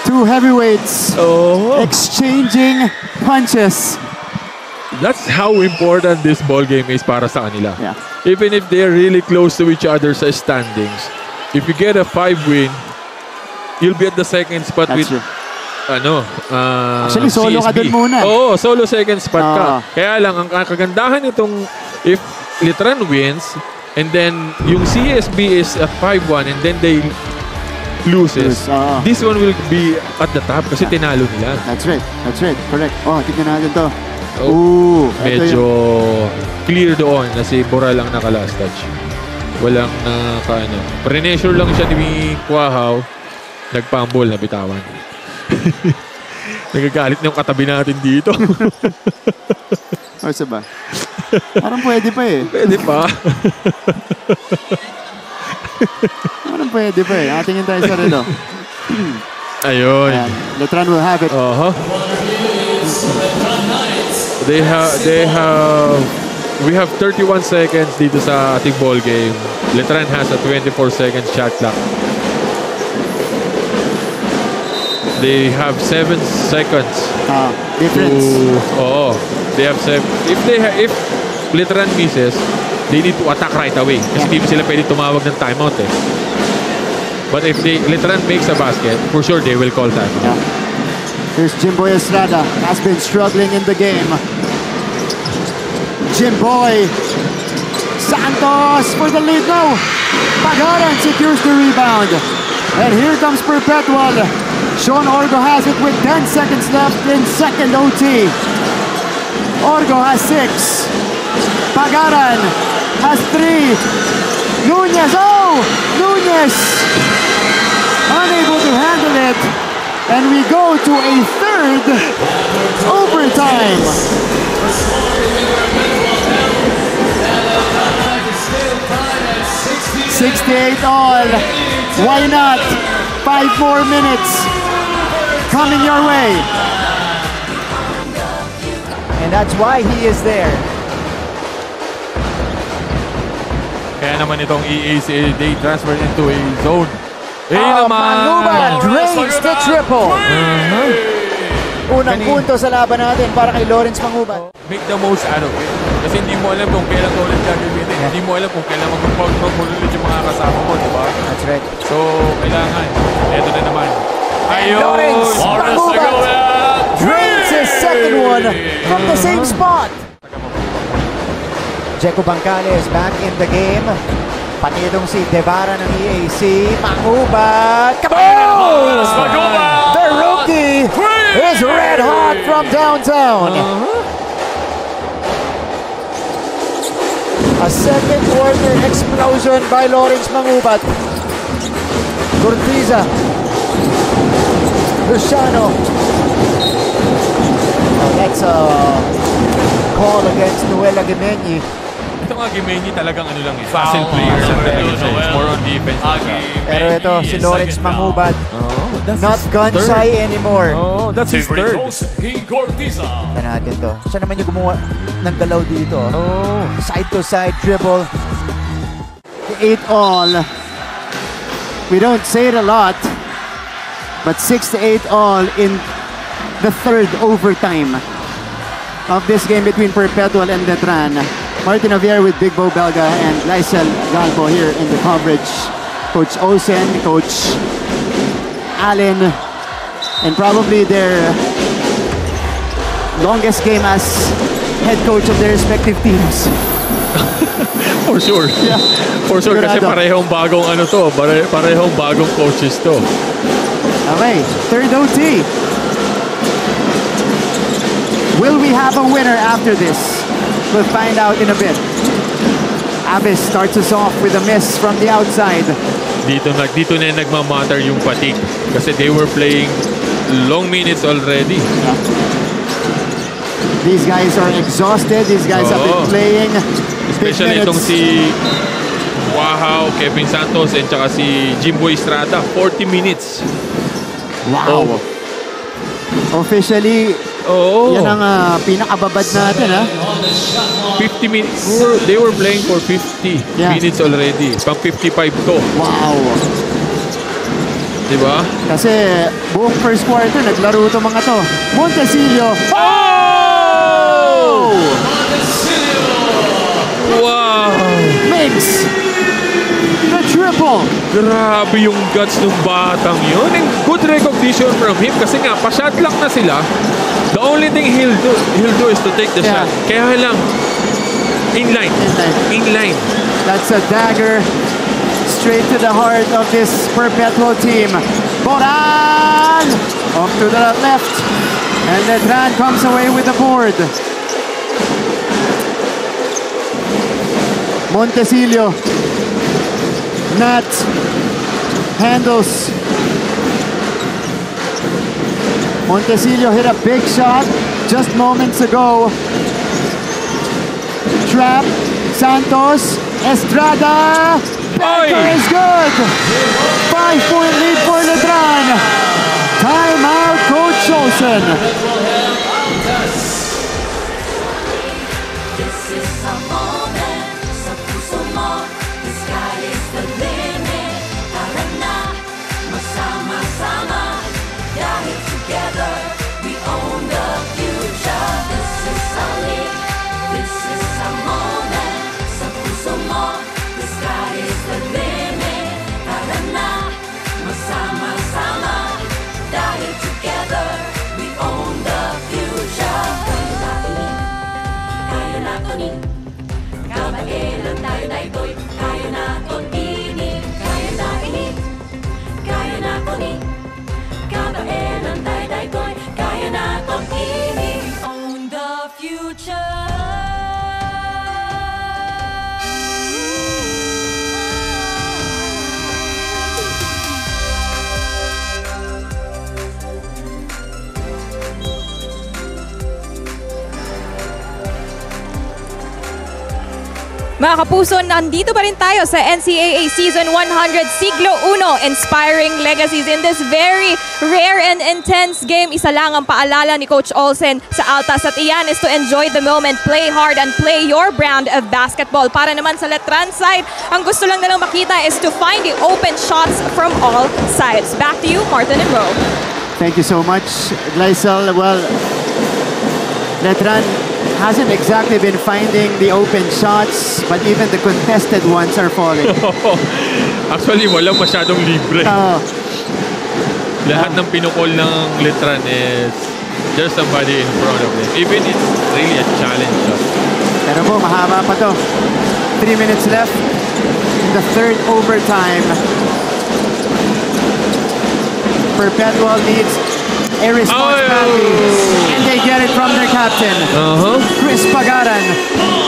Two heavyweights exchanging punches. That's how important this ball game is para sa kanila. Yeah. Even if they're really close to each other sa standings, if you get a 5 win, you'll be at the second spot. That's with true. Actually, solo CSB. ka dun muna. Oo, solo second spot ka. Kaya lang, ang kagandahan itong if Letran wins, and then yung CSB is at 5-1, and then they loses, this one will be at the top kasi tinalo nila. That's right. Correct. Tignan natin to. Medyo clear doon na si Bora lang naka-last touch. Walang pre-measure lang siya ni Cuajao, nagpambol na bitawan. Nagagalit na yung katabi natin dito. Orsa ba? Parang pwede pa eh. Pwede pa. Parang pwede pa eh. Atingin tayo sa relo. Ayun. Letran will have it. We have 31 seconds dito sa ating ball game. Letran has a 24-second shot clock. They have 7 seconds. Difference. They have 7. If Letran misses, they need to attack right away. Kasi hindi sila pwede tumawag ng timeout eh. But if Letran makes a basket, for sure they will call timeout. Here's Jimboy Estrada. Has been struggling in the game. Jimboy. Santos for the lead. No. Pagaran secures the rebound. And here comes Perpetual. Sean Orgo has it with 10 seconds left in second OT. Orgo has 6. Pagaran has 3. Nunez, Nunez! Unable to handle it. And we go to a third overtime. 68 all. Why not? 5 more minutes coming your way. And that's why he is there. Kaya naman itong EAC, they transferred into a zone. Manguban drains the triple. Unang punto sa laban natin para kay Lawrence Manguban. Make the most out of it. Kasi hindi mo alam kung kailan ulit gagamitin. Hindi mo alam kung kailan mag-control mo ulit yung mga kasama mo, di ba? That's right. So, kailangan. Ito na naman. Ayun! Lawrence Manguban drains his second one from the same spot. Jeco Bancales back in the game. Panilong si Devara ng EAC. Manguban. Kaboom! The rookie is red hot from downtown. A second quarter explosion by Lawrence Mangubat. Cortiza. Luciano. Oh, that's a call against Noel Aguimeñi. Ito nga, Aguimeñi talagang ano lang eh. Facile player lang talaga siya. It's more on defense. Pero ito, si Lawrence Mangubat. Not gun shy anymore. Oh, that's his third. Ito natin to. Siya naman yung gumawa ng galaw dito. Oh. Side to side dribble. 8-all. We don't say it a lot, but 6-8 all in the third overtime of this game between Perpetual and Letran. Martin Javier with Big Bo Belga and Lysel Galbo here in the coverage. Coach Olsen, Coach Allen, and probably their longest game as head coach of their respective teams. For sure. Yeah. For sure, kasi parehong bagong ano to, parehong bagong coaches to. Okay, third OT. Will we have a winner after this? We'll find out in a bit. Abyss starts us off with a miss from the outside. Dito na nagmamatter yung fatigue kasi they were playing long minutes already. Yeah. These guys are exhausted. These guys have been playing. Especially itong si Wahao, Kevin Santos, and saka si Jimbo Estrada. 40 minutes. Wow. Officially, yan ang pinakababad natin, ha? 50 minutes. They were playing for 50 minutes already. Pang 55 to. Wow. Diba? Kasi buong first quarter, naglaro ito mga to. Montesillo. Oh! Wow! Makes the triple. Grabe yung guts ng batang yun. And good recognition from him kasi nga, pa-shot lang na sila. The only thing he'll do is to take the shot. Kaya lang, inline. That's a dagger straight to the heart of this Perpetual team. Boran! Off to the left. And Letran comes away with the board. Montesillo. Nat handles. Montesillo hit a big shot just moments ago. Trap. Santos. Estrada. Banker is good. 5-point lead for Letran. Timeout, Coach Olsen. This is a moment sa puso mo. The sky is the limit. Tara na, masama-sama. Dahil together, we own the future. This is a leap. This is a moment sa puso mo. The sky is the limit. Tara na, masama-sama. Dahil together, we own the future. Kaya natin ni kabailan tayo daytoy. Kaya natin ini. Kaya natin ni kabailan tayo daytoy. Kaya natin ini. Own the future. Mga kapuso, nandito pa rin tayo sa NCAA Season 100 Siglo 1, inspiring legacies in this very rare and intense game. Isa lang ang paalala ni Coach Olsen sa Altas at iyan is to enjoy the moment, play hard, and play your brand of basketball. Para naman sa Letran side, ang gusto lang nilang makita is to find the open shots from all sides. Back to you, Martin and Ro. Thank you so much, Lysel. Well, Letran hasn't exactly been finding the open shots, but even the contested ones are falling. Actually, walang masyadong libre. Lahat ng pinukol ng Letran is there's somebody in front of them. Even it's really a challenge shot. Pero po, mahaba pa to. 3 minutes left in the third overtime. Perpetual needs a response and they get it from their captain, Chris Pagaran.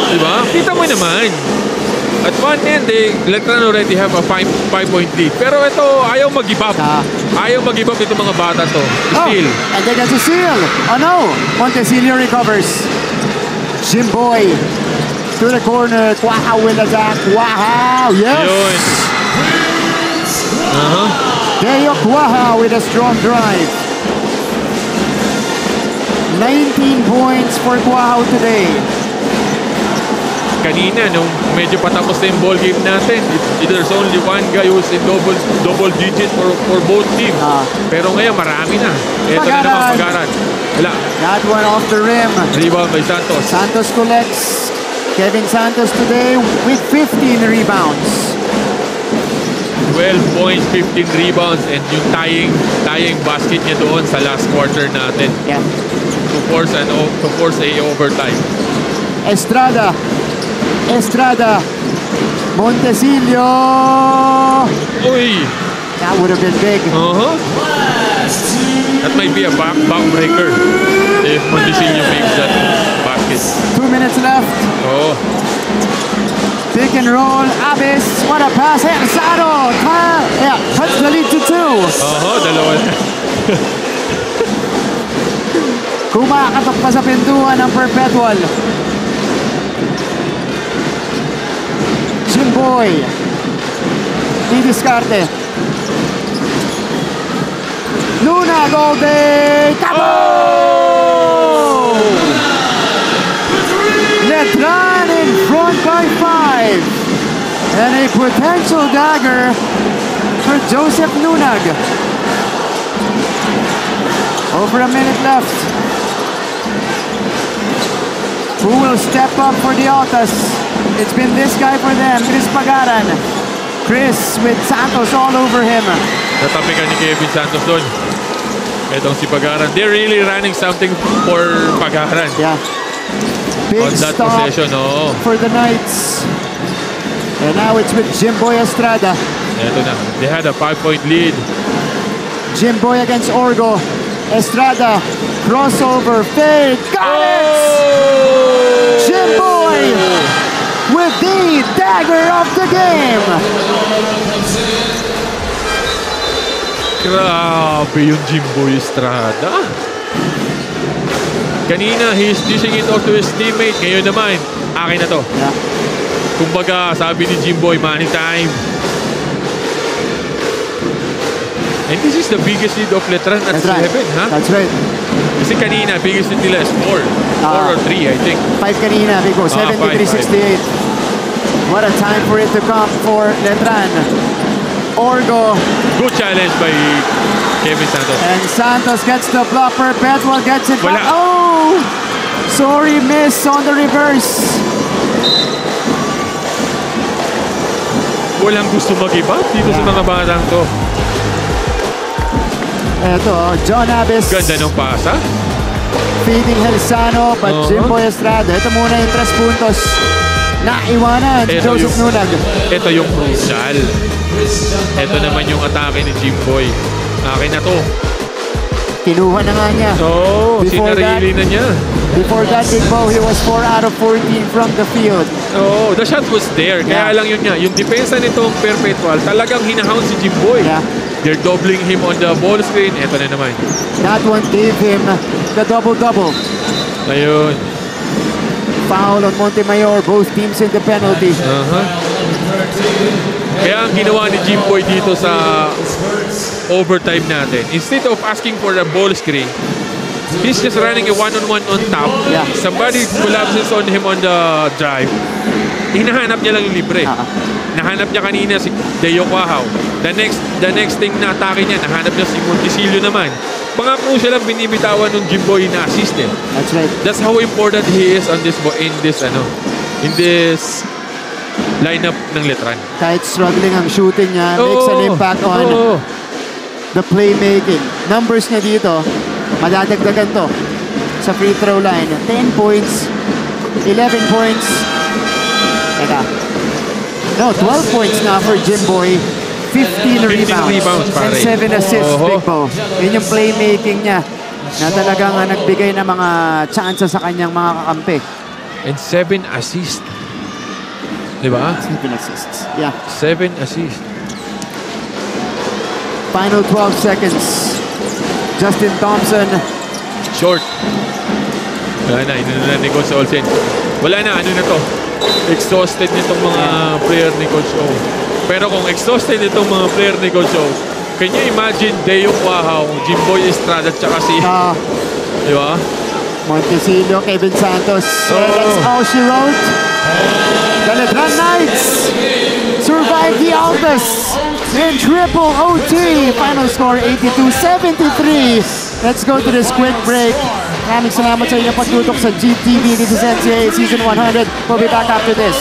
Diba? Kita mo naman. At one end, Letran already have a 5-point lead. Pero ito, ayaw mag-give up. Ayaw mag-give up itong mga bata to. Still. Oh, and they get a steal. Oh no! Montecillo recovers. Jimboy to the corner. Wow, will attack. Wow, yes! Yun. Deo Quaha with a strong drive. 19 points for Quaha today. Kanina, nung medyo patapos na yung ball game natin, there's only one guy who's in double digit for both teams. Pero ngayon, marami na. Ito na naman, Pagaran. Wala. That one off the rim. Rebound by Santos. Santos collects. Kevin Santos today with 15 rebounds. 12 points, 15 rebounds, and yung tying basket niya doon sa last quarter natin. Yeah. To force a overtime. Estrada. Montecillo. Uy! That would have been big. That might be a backbreaker if Montecillo makes that basket. 2 minutes left. Oh. Pick and roll. Abis. What a pass. Ersado. Yeah, cuts the lead to 2. Dalawa na. Kumakatok pa sa pintuan ng Perpetual. Jimboy. Di diskarte. Nunag all day. Tabo! Letran in front by 5. And a potential dagger for Joseph Nunag. Over a minute left. Who will step up for the Altas? It's been this guy for them, Chris Pagaran. Chris with Santos all over him. Natapikan ni Kevin Santos doon. Itong si Pagaran. They're really running something for Pagaran. Yeah. Big on that stop possession, for the Knights. And now it's with Jimboy Estrada. Ito na. They had a 5-point lead. Jimboy against Orgo. Estrada. Crossover. Fade. Got it! Jimboy with the dagger of the game. Grabe yung Jimboy Estrada. Kanina, he's dishing it off to his teammate. Ngayon naman, akin na to. Yeah. Kumbaga, sabi ni Jimboy, money time. And this is the biggest lead of Letran at 7, ha? That's right. Kasi kanina, biggest lead nila is 4. 4 or 3, I think. 5 kanina, Vico. 73-68. What a time for it to come for Letran. Orgo. Good challenge by Kevin Santos. And Santos gets the block. Perpetual gets it back. Oh! Sorry, miss on the reverse. Walang gusto mag-give up dito sa mga batang to. Eto, John Abis. Ganda ng pasa. Feeding Helsano, but Jimboy Estrada. Ito muna yung 3 puntos. Naiwanan si Joseph Nunag. Ito yung crucial. Ito naman yung atake ni Jimboy. Akin na to. Kinuha na nga niya. Sinarili na niya. Before that, Big Bo, he was 4 out of 14 from the field. The shot was there. Kaya lang yun niya. Yung depensa nitong Perpetual, talagang hinahound si Jimboy. Yeah. They're doubling him on the ball screen. Ito na naman. That one gave him the double-double. Ayun. Foul on Montemayor. Both teams in the penalty. Kaya ang ginawa ni Jimboy dito sa overtime natin, instead of asking for a ball screen, he's just running a one-on-one on top. Yeah. Somebody collapses on him on the drive. Hinahanap niya lang yung libre. Nahanap niya kanina si Deo Quahaw. The next thing na atake niya, nahanap niya si Montecillo naman. Mga crucial lang binibitawan ng Jimboy na assist eh. That's right. That's how important he is on this lineup ng Letran. Kahit struggling ang shooting niya, makes an impact on the playmaking. Numbers niya dito, madadagdagan to sa free throw line. 10 points, 11 points. Teka. No, 12 points na for Jimboy. 15 rebounds and 7 assists, Big Bo. Yun yung playmaking niya na talagang nagbigay ng mga chances sa kanyang mga kakampi. And 7 assists. Di ba? 7 assists. Yeah. 7 assists. Final 12 seconds. Justin Thompson. Short. Wala na, inuna ni Coach Olsen. Wala na, ano na to? Exhausted nitong mga player ni Coach O. Pero kung exhausted itong mga player ni Coach O, can you imagine Deo Quahaw, Jimboy Estrada, tsaka si... Di ba? Montecillo, Kevin Santos. That's all she wrote. The Letran Knights survive the Altas in triple OT. Final score 82-73. Let's go to this quick break. Maraming salamat sa inyong pagtutok sa GTV. This is NCAA Season 100. We'll be back after this.